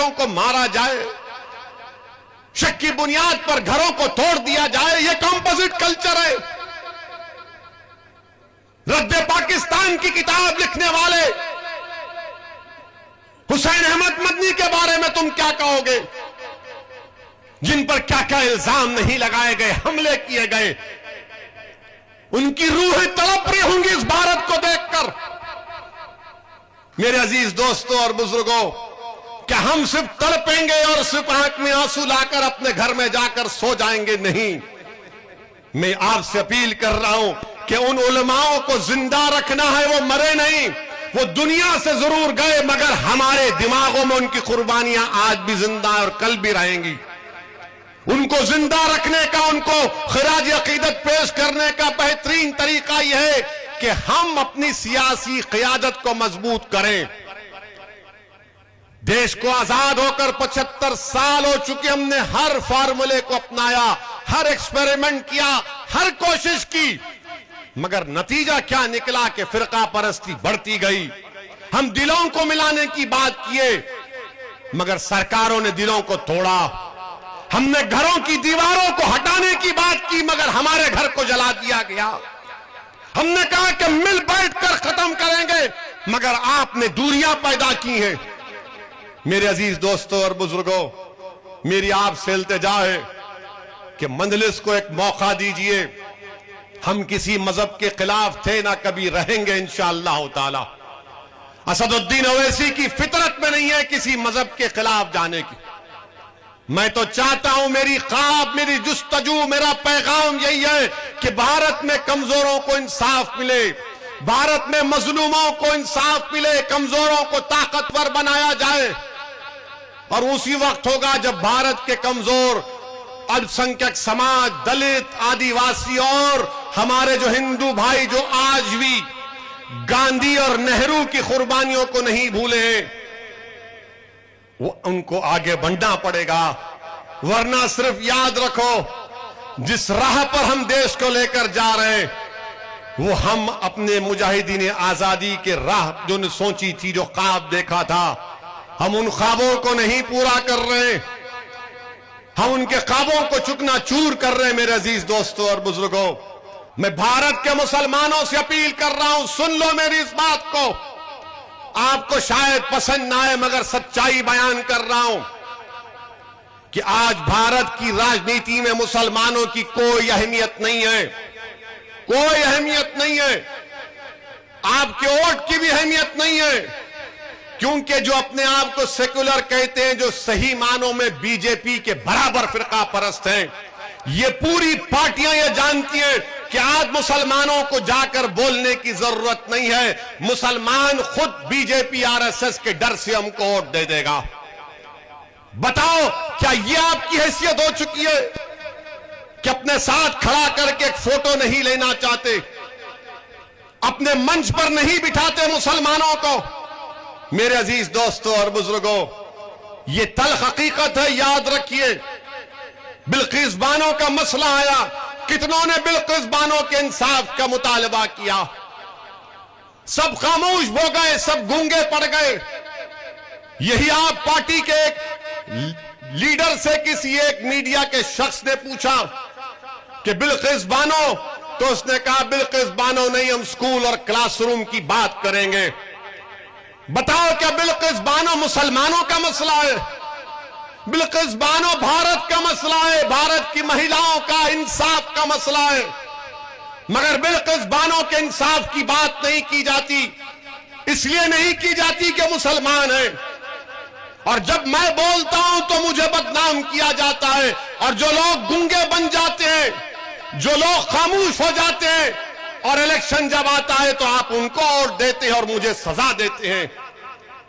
بچوں کو مارا جائے, شک کی بنیاد پر گھروں کو توڑ دیا جائے, یہ کمپوزٹ کلچر ہے. رد پاکستان کی کتاب لکھنے والے حسین احمد مدنی کے بارے میں تم کیا کہو گے, جن پر کیا کیا الزام نہیں لگائے گئے, حملے کیے گئے. ان کی روحیں تڑپ رہی ہوں گی اس بھارت کو دیکھ کر. میرے عزیز دوستوں اور بزرگوں, کیا ہم صرف تڑپیں گے اور صرف آنکھ میں آنسو لا کر اپنے گھر میں جا کر سو جائیں گے؟ نہیں. میں آپ سے اپیل کر رہا ہوں کہ ان علماؤں کو زندہ رکھنا ہے. وہ مرے نہیں, وہ دنیا سے ضرور گئے, مگر ہمارے دماغوں میں ان کی قربانیاں آج بھی زندہ ہیں اور کل بھی رہیں گی. ان کو زندہ رکھنے کا, ان کو خراج عقیدت پیش کرنے کا بہترین طریقہ یہ ہے کہ ہم اپنی سیاسی قیادت کو مضبوط کریں. دیش کو آزاد ہو کر 75 سال ہو چکے, ہم نے ہر فارمولے کو اپنایا, ہر ایکسپیریمنٹ کیا, ہر کوشش کی, مگر نتیجہ کیا نکلا کہ فرقہ پرستی بڑھتی گئی. ہم دلوں کو ملانے کی بات کیے, مگر سرکاروں نے دلوں کو توڑا. ہم نے گھروں کی دیواروں کو ہٹانے کی بات کی, مگر ہمارے گھر کو جلا دیا گیا. ہم نے کہا کہ مل بیٹھ کر ختم کریں گے, مگر آپ نے دوریاں پیدا کی ہیں. میرے عزیز دوستوں اور بزرگوں, میری آپ سے التجا ہے کہ مجلس کو ایک موقع دیجئے. ہم کسی مذہب کے خلاف تھے نہ کبھی رہیں گے انشاءاللہ تعالی. اسد الدین اویسی کی فطرت میں نہیں ہے کسی مذہب کے خلاف جانے کی. میں تو چاہتا ہوں, میری خواب, میری جستجو, میرا پیغام یہی ہے کہ بھارت میں کمزوروں کو انصاف ملے, بھارت میں مظلوموں کو انصاف ملے, کمزوروں کو طاقتور بنایا جائے. اور اسی وقت ہوگا جب بھارت کے کمزور الپسنکھیک سماج, دلت, آدیواسی اور ہمارے جو ہندو بھائی جو آج بھی گاندھی اور نہرو کی قربانیوں کو نہیں بھولے ہیں, وہ ان کو آگے بڑھنا پڑے گا. ورنہ صرف یاد رکھو, جس راہ پر ہم دیش کو لے کر جا رہے ہیں وہ ہم اپنے مجاہدین آزادی کے راہ جو نے سوچی تھی, جو خواب دیکھا تھا, ہم ان خوابوں کو نہیں پورا کر رہے, ہم ان کے خوابوں کو چکنا چور کر رہے ہیں. میرے عزیز دوستوں اور بزرگوں, میں بھارت کے مسلمانوں سے اپیل کر رہا ہوں, سن لو میری اس بات کو. آپ کو شاید پسند نہ آئے, مگر سچائی بیان کر رہا ہوں کہ آج بھارت کی راجنیتی میں مسلمانوں کی کوئی اہمیت نہیں ہے, کوئی اہمیت نہیں ہے. آپ کے ووٹ کی بھی اہمیت نہیں ہے, کیونکہ جو اپنے آپ کو سیکولر کہتے ہیں, جو صحیح معنوں میں بی جے پی کے برابر فرقہ پرست ہیں, یہ پوری پارٹیاں یہ جانتی ہیں کہ آج مسلمانوں کو جا کر بولنے کی ضرورت نہیں ہے. مسلمان خود B J P R S S کے ڈر سے ہم کو ووٹ دے دے گا. بتاؤ, کیا یہ آپ کی حیثیت ہو چکی ہے کہ اپنے ساتھ کھڑا کر کے ایک فوٹو نہیں لینا چاہتے, اپنے منچ پر نہیں بٹھاتے مسلمانوں کو؟ میرے عزیز دوستوں اور بزرگوں, یہ تلخ حقیقت ہے, یاد رکھیے. بلقیس بانو کا مسئلہ آیا, کتنوں نے بلقیس بانو کے انصاف کا مطالبہ کیا, سب خاموش ہو گئے, سب گونگے پڑ گئے. یہی آپ پارٹی کے ایک لیڈر سے کسی ایک میڈیا کے شخص نے پوچھا کہ بلقیس بانو, تو اس نے کہا بلقیس بانو نہیں, ہم سکول اور کلاس روم کی بات کریں گے. بتاؤ, کیا بلقیس بانو مسلمانوں کا مسئلہ ہے؟ بلقیس بانو بھارت کا مسئلہ ہے, بھارت کی مہیلاؤں کا انصاف کا مسئلہ ہے. مگر بلقیس بانو کے انصاف کی بات نہیں کی جاتی, اس لیے نہیں کی جاتی کہ مسلمان ہیں. اور جب میں بولتا ہوں تو مجھے بدنام کیا جاتا ہے, اور جو لوگ گونگے بن جاتے ہیں, جو لوگ خاموش ہو جاتے ہیں, اور الیکشن جب آتا ہے تو آپ ان کو ووٹ دیتے ہیں اور مجھے سزا دیتے ہیں.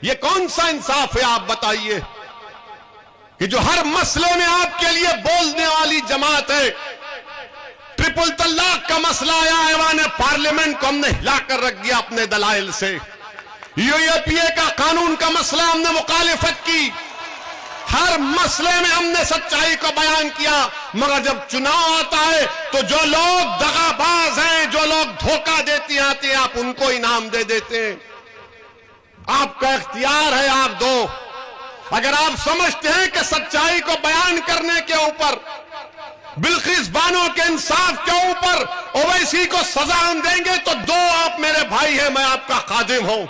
یہ کون سا انصاف ہے آپ بتائیے, کہ جو ہر مسئلے میں آپ کے لیے بولنے والی جماعت ہے. ٹرپل طلاق کا مسئلہ آیا, ایوان پارلیمنٹ کو ہم نے ہلا کر رکھ دیا اپنے دلائل سے. یو اے پی اے کا قانون کا مسئلہ ہم نے مخالفت کی, ہر مسئلے میں ہم نے سچائی کو بیان کیا. مگر جب چناؤ آتا ہے تو جو لوگ دغا باز ہیں, جو لوگ دھوکہ دیتے آتے ہیں, آپ ان کو انعام دے دیتے ہیں. آپ کا اختیار ہے, آپ دو. اگر آپ سمجھتے ہیں کہ سچائی کو بیان کرنے کے اوپر، بلقیس بانو کے انصاف کے اوپر اویسی کو سزا ہم دیں گے تو دو آپ میرے بھائی ہیں، میں آپ کا خادم ہوں۔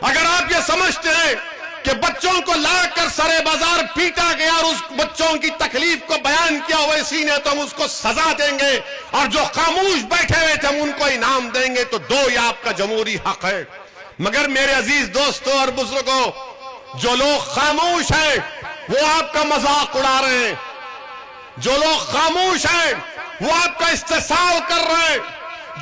اگر آپ یہ سمجھتے ہیں کہ بچوں کو لا کر سرے بازار پیٹا گیا اور اس بچوں کی تکلیف کو بیان کیا اویسی نے تو ہم اس کو سزا دیں گے، اور جو خاموش بیٹھے ہوئے تھے ہم ان کو انعام دیں گے، تو دو یہ آپ کا جمہوری حق ہے۔ مگر میرے عزیز دوستوں اور بزرگوں، جو لوگ خاموش ہیں وہ آپ کا مذاق اڑا رہے ہیں، جو لوگ خاموش ہیں وہ آپ کا استحصال کر رہے ہیں،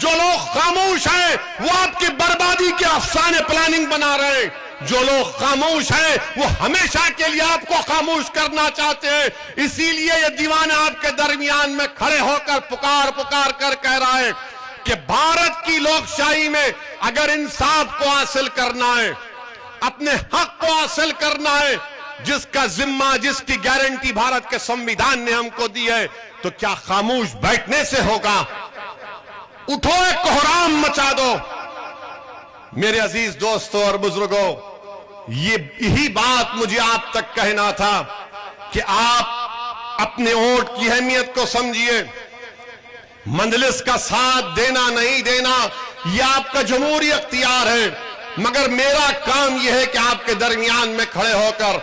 جو لوگ خاموش ہیں وہ آپ کی بربادی کے افسانے پلاننگ بنا رہے ہیں، جو لوگ خاموش ہیں وہ ہمیشہ کے لیے آپ کو خاموش کرنا چاہتے ہیں۔ اسی لیے یہ دیوانہ آپ کے درمیان میں کھڑے ہو کر پکار کر کہہ رہا ہے کہ بھارت کی لوک شاہی میں اگر انصاف کو حاصل کرنا ہے، اپنے حق کو حاصل کرنا ہے، جس کا ذمہ، جس کی گارنٹی بھارت کے سنویدھان نے ہم کو دی ہے، تو کیا خاموش بیٹھنے سے ہوگا؟ اٹھو، ایک کوہرام مچا دو۔ میرے عزیز دوستوں اور بزرگوں، یہی بات مجھے آپ تک کہنا تھا کہ آپ اپنے ووٹ کی اہمیت کو سمجھیے۔ مجلس کا ساتھ دینا نہیں دینا یہ آپ کا جمہوری اختیار ہے، مگر میرا کام یہ ہے کہ آپ کے درمیان میں کھڑے ہو کر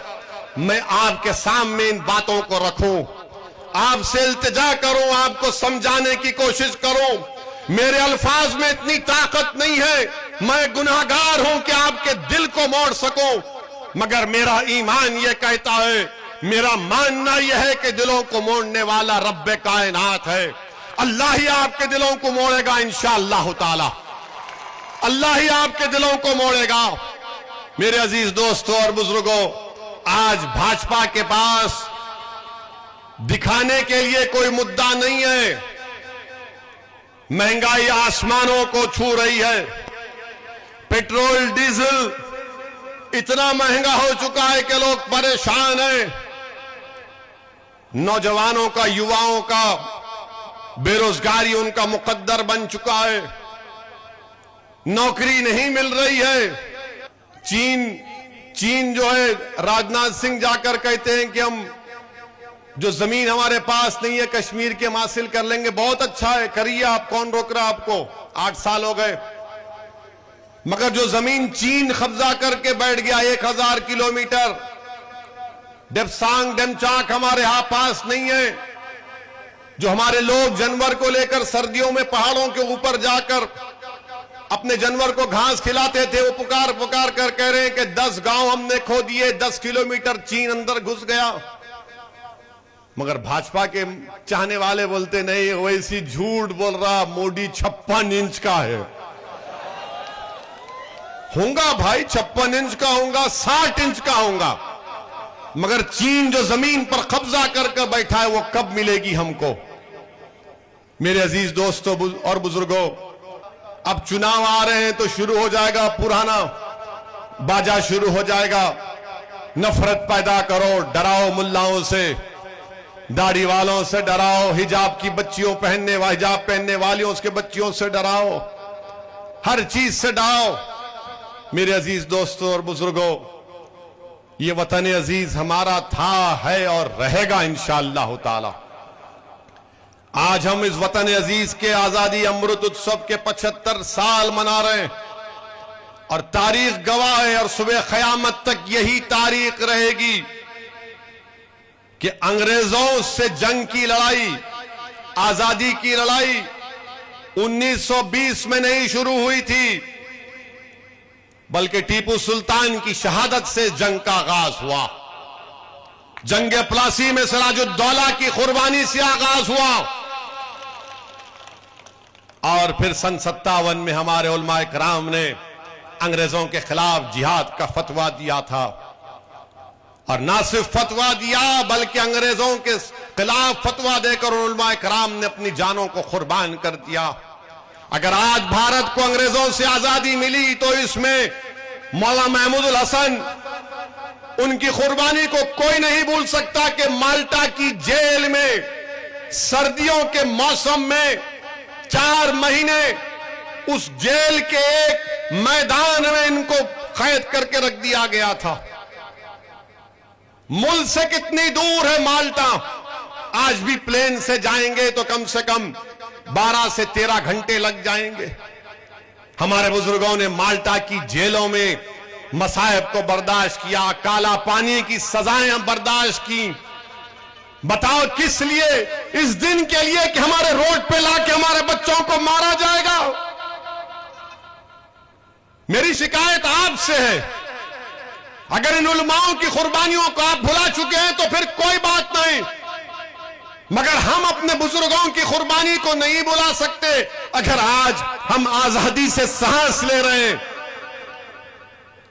میں آپ کے سامنے ان باتوں کو رکھوں، آپ سے التجا کروں، آپ کو سمجھانے کی کوشش کروں۔ میرے الفاظ میں اتنی طاقت نہیں ہے، میں گناہگار ہوں کہ آپ کے دل کو موڑ سکوں، مگر میرا ایمان یہ کہتا ہے، میرا ماننا یہ ہے کہ دلوں کو موڑنے والا رب کائنات ہے۔ اللہ ہی آپ کے دلوں کو موڑے گا انشاءاللہ تعالی، اللہ ہی آپ کے دلوں کو موڑے گا۔ میرے عزیز دوستوں اور بزرگوں، آج بھاجپا کے پاس دکھانے کے لیے کوئی مدعا نہیں ہے۔ مہنگائی آسمانوں کو چھو رہی ہے، پیٹرول ڈیزل اتنا مہنگا ہو چکا ہے کہ لوگ پریشان ہیں، نوجوانوں کا، یواؤں کا بے روزگاری ان کا مقدر بن چکا ہے، نوکری نہیں مل رہی ہے۔ چین جو ہے، راجناتھ سنگھ جا کر کہتے ہیں کہ ہم جو زمین ہمارے پاس نہیں ہے کشمیر کے ہم حاصل کر لیں گے۔ بہت اچھا ہے، کریے آپ، کون روک رہا آپ کو؟ 8 سال ہو گئے، مگر جو زمین چین قبضہ کر کے بیٹھ گیا 1000 کلومیٹر، ڈیپسانگ ڈیمچاک ہمارے ہاں پاس نہیں ہے۔ جو ہمارے لوگ جانور کو لے کر سردیوں میں پہاڑوں کے اوپر جا کر اپنے جانور کو گھاس کھلاتے تھے، وہ پکار کر کہہ رہے ہیں کہ 10 گاؤں ہم نے کھو دیے، 10 کلومیٹر چین اندر گھس گیا۔ مگر بھاجپا کے چاہنے والے بولتے نہیں، ویسی جھوٹ بول رہا، موڈی 56 انچ کا ہے۔ ہوں گا بھائی، 56 انچ کا ہوں گا، 60 انچ کا ہوں گا، مگر چین جو زمین پر قبضہ کر کے بیٹھا ہے وہ کب ملے گی ہم کو؟ میرے عزیز دوستوں اور بزرگوں، اب چناؤ آ رہے ہیں تو شروع ہو جائے گا پرانا باجا، شروع ہو جائے گا، نفرت پیدا کرو، ڈراؤ ملاؤں سے، داڑھی والوں سے ڈراؤ، حجاب کی بچیوں حجاب پہننے والیوں اس کے بچیوں سے ڈراؤ، ہر چیز سے ڈراؤ۔ میرے عزیز دوستوں اور بزرگوں، یہ وطن عزیز ہمارا تھا، ہے اور رہے گا انشاءاللہ تعالی۔ آج ہم اس وطن عزیز کے آزادی امرت اتسو کے 75 سال منا رہے ہیں، اور تاریخ گواہ ہے، اور صبح قیامت تک یہی تاریخ رہے گی کہ انگریزوں سے جنگ کی لڑائی، آزادی کی لڑائی 1920 میں نہیں شروع ہوئی تھی، بلکہ ٹیپو سلطان کی شہادت سے جنگ کا آغاز ہوا۔ جنگ پلاسی میں سراج الدولہ کی قربانی سے آغاز ہوا، اور پھر سن 57 میں ہمارے علماء کرام نے انگریزوں کے خلاف جہاد کا فتویٰ دیا تھا، اور نہ صرف فتویٰ دیا بلکہ انگریزوں کے خلاف فتویٰ دے کر علماء کرام نے اپنی جانوں کو قربان کر دیا۔ اگر آج بھارت کو انگریزوں سے آزادی ملی تو اس میں مولانا محمود الحسن، ان کی قربانی کو کوئی نہیں بھول سکتا کہ مالٹا کی جیل میں سردیوں کے موسم میں 4 مہینے اس جیل کے ایک میدان میں ان کو قید کر کے رکھ دیا گیا تھا۔ ملک سے کتنی دور ہے مالٹا؟ آج بھی پلین سے جائیں گے تو کم سے کم 12 سے 13 گھنٹے لگ جائیں گے۔ ہمارے بزرگوں نے مالٹا کی جیلوں میں مصائب کو برداشت کیا، کالا پانی کی سزائیں برداشت کی۔ بتاؤ کس لیے؟ اس دن کے لیے کہ ہمارے روڈ پہ لا کے ہمارے بچوں کو مارا جائے گا۔ میری شکایت آپ سے ہے، اگر ان علماؤں کی قربانیوں کو آپ بھلا چکے ہیں تو پھر کوئی بات نہیں، مگر ہم اپنے بزرگوں کی قربانی کو نہیں بھلا سکتے۔ اگر آج ہم آزادی سے سانس لے رہے ہیں،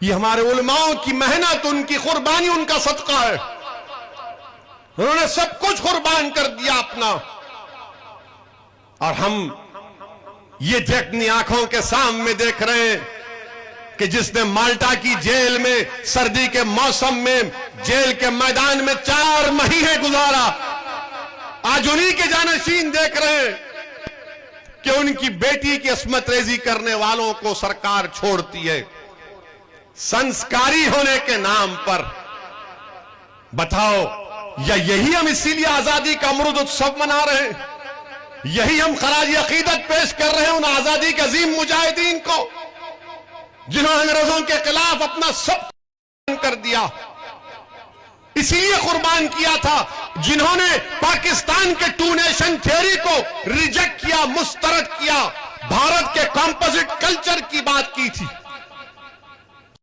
یہ ہمارے علماؤں کی محنت، ان کی قربانی، ان کا صدقہ ہے۔ انہوں نے سب کچھ قربان کر دیا اپنا، اور ہم یہ اپنی آنکھوں کے سامنے دیکھ رہے ہیں کہ جس نے مالٹا کی جیل میں سردی کے موسم میں جیل کے میدان میں 4 مہینے گزارا، آج انہی کے جانشین دیکھ رہے ہیں کہ ان کی بیٹی کی عصمت ریزی کرنے والوں کو سرکار چھوڑتی ہے سنسکاری ہونے کے نام پر۔ بتاؤ، یا یہی ہم اسی لیے آزادی کا امرت اتسو منا رہے ہیں؟ یہی ہم خراج عقیدت پیش کر رہے ہیں ان آزادی کے عظیم مجاہدین کو جنہوں نے انگریزوں کے خلاف اپنا سب قربان کر دیا؟ اسی لیے قربان کیا تھا جنہوں نے پاکستان کے 2 نیشن تھیوری کو ریجیکٹ کیا، مسترد کیا، بھارت کے کمپوزٹ کلچر کی بات کی تھی۔